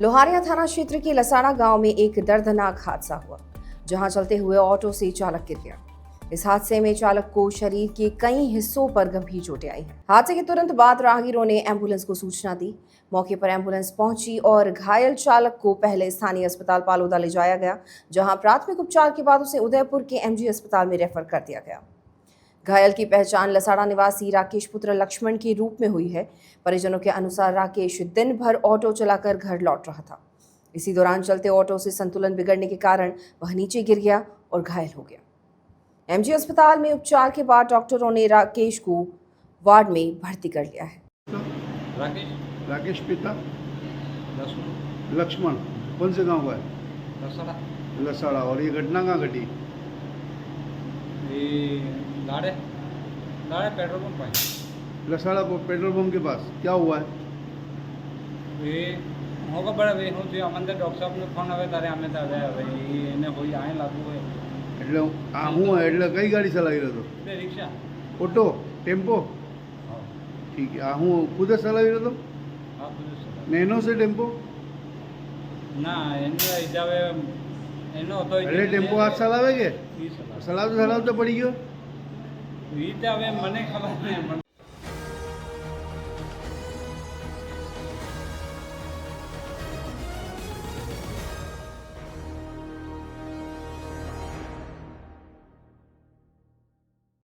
लोहारिया थाना क्षेत्र के लसाड़ा गांव में एक दर्दनाक हादसा हुआ, जहां चलते हुए ऑटो से चालक गिर गया। इस हादसे में चालक को शरीर के कई हिस्सों पर गंभीर चोटें आई हैं। हादसे के तुरंत बाद राहगीरों ने एम्बुलेंस को सूचना दी। मौके पर एम्बुलेंस पहुंची और घायल चालक को पहले स्थानीय अस्पताल पालोदा ले जाया गया, जहां प्राथमिक उपचार के बाद उसे उदयपुर के एमजी अस्पताल में रेफर कर दिया गया। घायल की पहचान लसाड़ा निवासी राकेश पुत्र लक्ष्मण के रूप में हुई है। परिजनों के अनुसार राकेश दिन भर ऑटो चलाकर घर लौट रहा था। इसी दौरान चलते ऑटो से संतुलन बिगड़ने के कारण वह नीचे गिर गया और घायल हो गया। एमजी अस्पताल में उपचार के बाद डॉक्टरों ने राकेश को वार्ड में भर्ती कर लिया है। राकेश पिता लक्ष्मण कौन से गांव का है? लसाड़ा। और ये घटना कहाँ घटी? लाड़े पेट्रोल पंप है। लसाड़ा को पेट्रोल पंप के पास क्या हुआ है? ये होगा बड़ा भाई हूँ जो अमन डॉक्टर साहब ने फोन आवे तारे आमे तारे भाई એને કોઈ આય લાગુ હોય એટલે આ હું એટલે કઈ ગાડી ચલાવી રહ્યો હતો? બે રિક્ષા ઓટો ટેમ્પો? હા ठीक है। હું ખુદ જ ચલાવી રહ્યો હતો હા બધું ને એનો છે ટેમ્પો? ના એનો હિસાબે એનો હતો એટલે ટેમ્પો હાથ ચલાવે કે ઈ સલાહ ચલાવતો ચલાવતો પડી ગયો? ઈ તો હવે મને ખબર નહીં